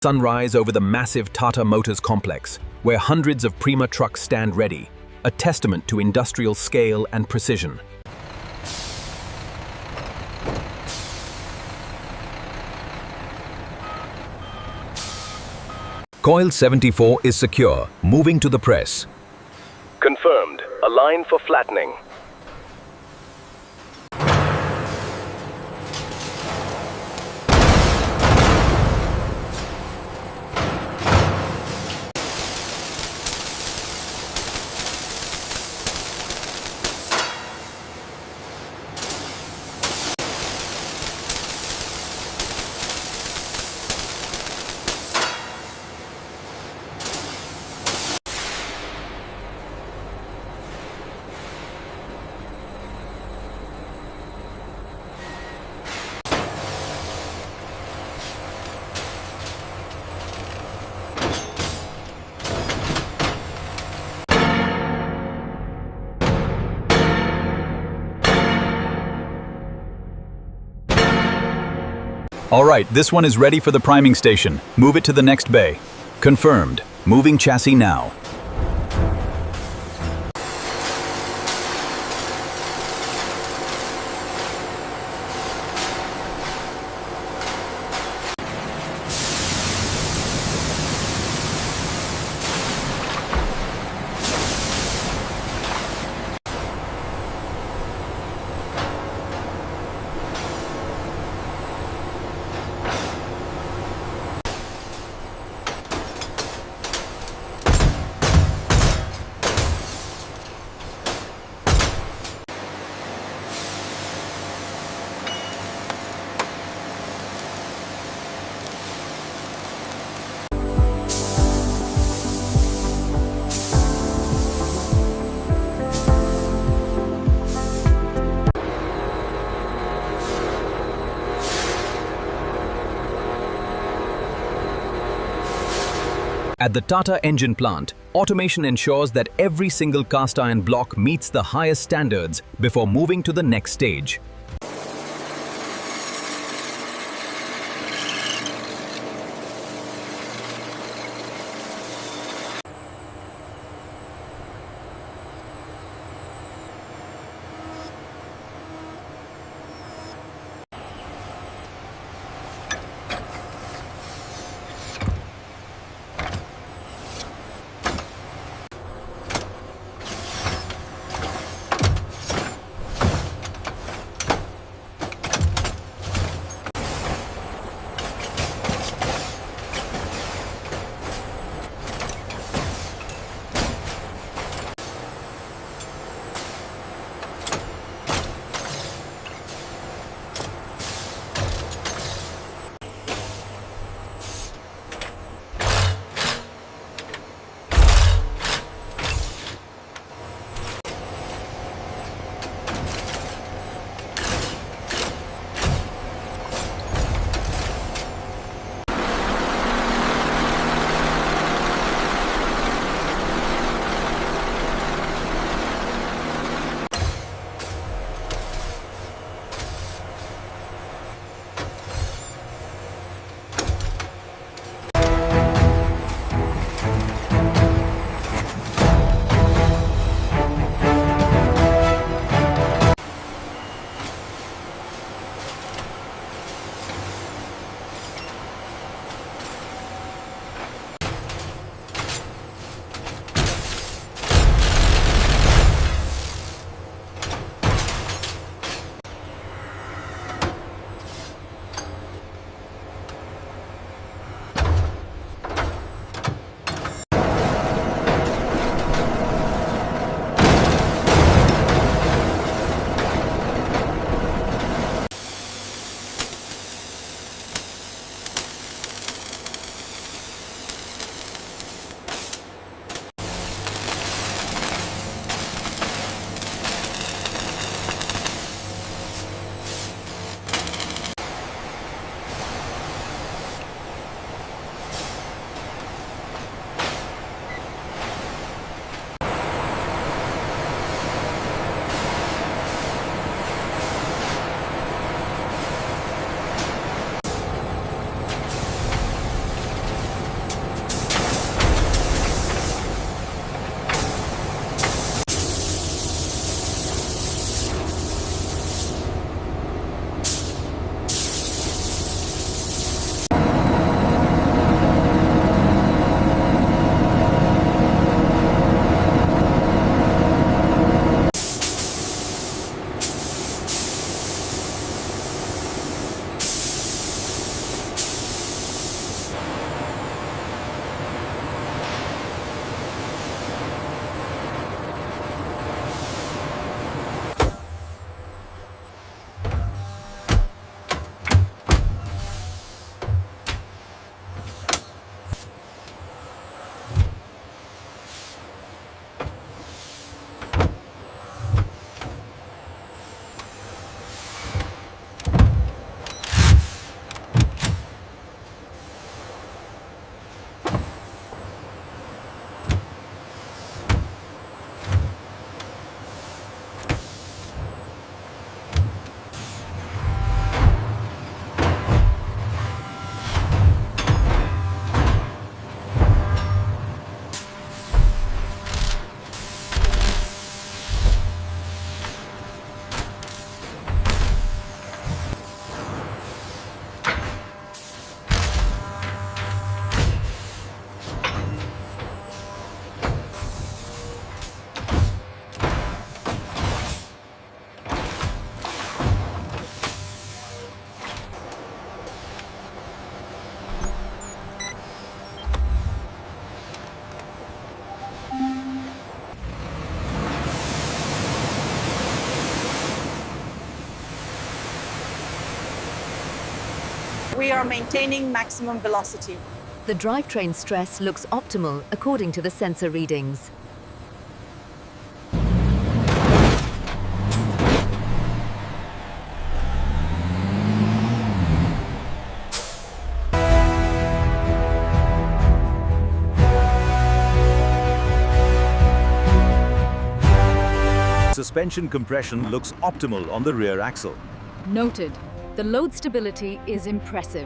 Sunrise over the massive Tata Motors complex, where hundreds of Prima trucks stand ready, a testament to industrial scale and precision. Coil 74 is secure, moving to the press. Confirmed. Align for flattening. Alright, this one is ready for the priming station. Move it to the next bay. Confirmed. Moving chassis now. At the Tata engine plant, automation ensures that every single cast iron block meets the highest standards before moving to the next stage. we are maintaining maximum velocity. The drivetrain stress looks optimal according to the sensor readings. Suspension compression looks optimal on the rear axle. Noted. The load stability is impressive.